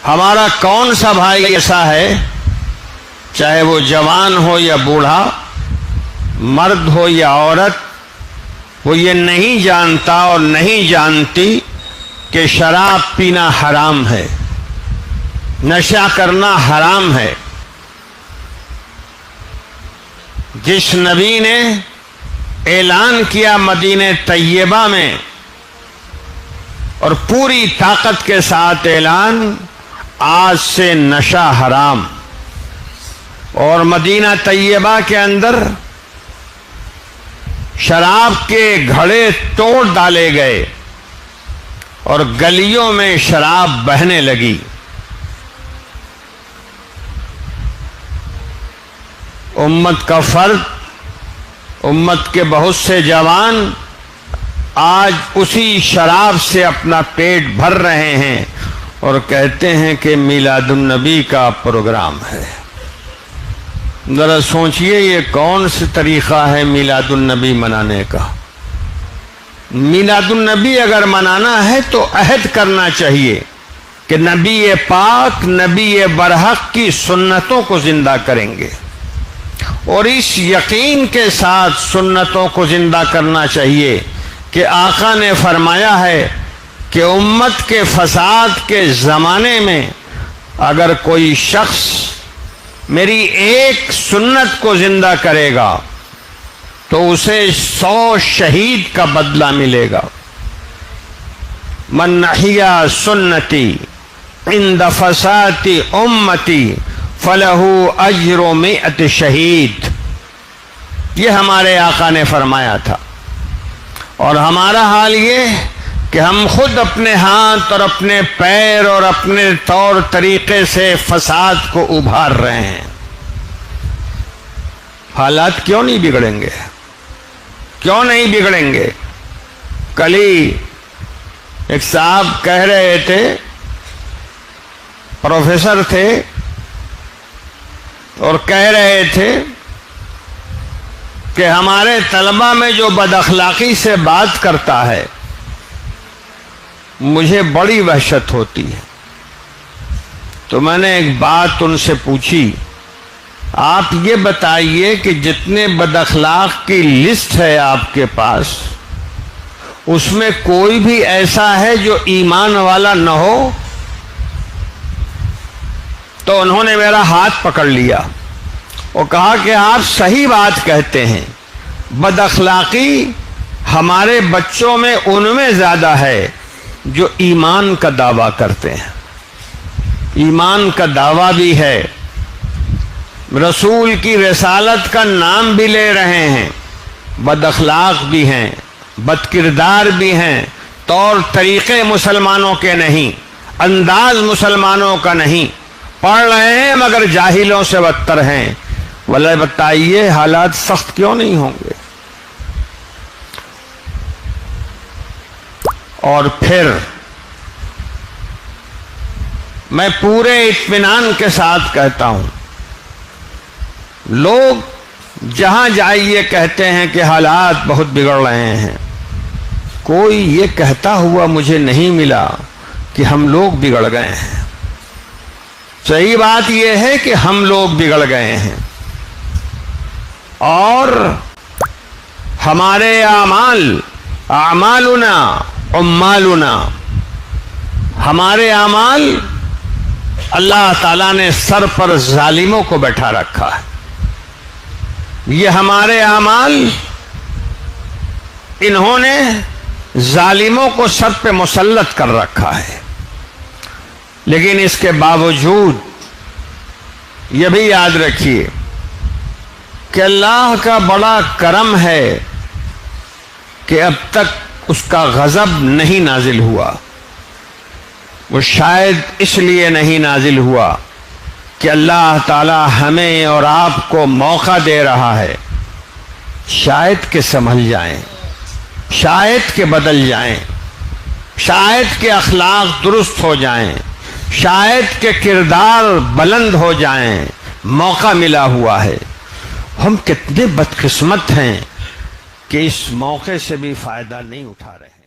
ہمارا کون سا بھائی ایسا ہے، چاہے وہ جوان ہو یا بوڑھا، مرد ہو یا عورت، وہ یہ نہیں جانتا اور نہیں جانتی کہ شراب پینا حرام ہے، نشہ کرنا حرام ہے۔ جس نبی نے اعلان کیا مدینہ طیبہ میں، اور پوری طاقت کے ساتھ اعلان، آج سے نشہ حرام، اور مدینہ طیبہ کے اندر شراب کے گھڑے توڑ ڈالے گئے اور گلیوں میں شراب بہنے لگی۔ امت کا فرد، امت کے بہت سے جوان آج اسی شراب سے اپنا پیٹ بھر رہے ہیں اور کہتے ہیں کہ میلاد النبی کا پروگرام ہے۔ ذرا سوچئے یہ کون سا طریقہ ہے میلاد النبی منانے کا؟ میلاد النبی اگر منانا ہے تو عہد کرنا چاہیے کہ نبی پاک، نبی برحق کی سنتوں کو زندہ کریں گے، اور اس یقین کے ساتھ سنتوں کو زندہ کرنا چاہیے کہ آقا نے فرمایا ہے کہ امت کے فساد کے زمانے میں اگر کوئی شخص میری ایک سنت کو زندہ کرے گا تو اسے 100 شہید کا بدلہ ملے گا۔ من احیا سنتی عند فساد امتی فلہ اجر 100 شہید، یہ ہمارے آقا نے فرمایا تھا۔ اور ہمارا حال یہ کہ ہم خود اپنے ہاتھ اور اپنے پیر اور اپنے طور طریقے سے فساد کو ابھار رہے ہیں۔ حالات کیوں نہیں بگڑیں گے؟ کیوں نہیں بگڑیں گے؟ کل ہی ایک صاحب کہہ رہے تھے، پروفیسر تھے، اور کہہ رہے تھے کہ ہمارے طلبہ میں جو بد اخلاقی سے بات کرتا ہے مجھے بڑی وحشت ہوتی ہے۔ تو میں نے ایک بات ان سے پوچھی، آپ یہ بتائیے کہ جتنے بد اخلاق کی لسٹ ہے آپ کے پاس، اس میں کوئی بھی ایسا ہے جو ایمان والا نہ ہو؟ تو انہوں نے میرا ہاتھ پکڑ لیا اور کہا کہ آپ صحیح بات کہتے ہیں، بد اخلاقی ہمارے بچوں میں ان میں زیادہ ہے جو ایمان کا دعویٰ کرتے ہیں، ایمان کا دعویٰ بھی ہے، رسول کی رسالت کا نام بھی لے رہے ہیں، بد اخلاق بھی ہیں، بد کردار بھی ہیں، طور طریقے مسلمانوں کے نہیں، انداز مسلمانوں کا نہیں، پڑھ رہے ہیں مگر جاہلوں سے بدتر ہیں۔ بھلا بتائیے حالات سخت کیوں نہیں ہوں گے؟ اور پھر میں پورے اطمینان کے ساتھ کہتا ہوں، لوگ جہاں جائیے کہتے ہیں کہ حالات بہت بگڑ رہے ہیں، کوئی یہ کہتا ہوا مجھے نہیں ملا کہ ہم لوگ بگڑ گئے ہیں۔ صحیح بات یہ ہے کہ ہم لوگ بگڑ گئے ہیں، اور ہمارے اعمال، اعمالنا عمالنا، ہمارے اعمال اللہ تعالیٰ نے سر پر ظالموں کو بیٹھا رکھا ہے۔ یہ ہمارے اعمال انہوں نے ظالموں کو سر پہ مسلط کر رکھا ہے، لیکن اس کے باوجود یہ بھی یاد رکھیے کہ اللہ کا بڑا کرم ہے کہ اب تک اس کا غضب نہیں نازل ہوا۔ وہ شاید اس لیے نہیں نازل ہوا کہ اللہ تعالی ہمیں اور آپ کو موقع دے رہا ہے، شاید کہ سنبھل جائیں، شاید کہ بدل جائیں، شاید کہ اخلاق درست ہو جائیں، شاید کہ کردار بلند ہو جائیں۔ موقع ملا ہوا ہے، ہم کتنے بدقسمت ہیں کہ اس موقع سے بھی فائدہ نہیں اٹھا رہے ہیں۔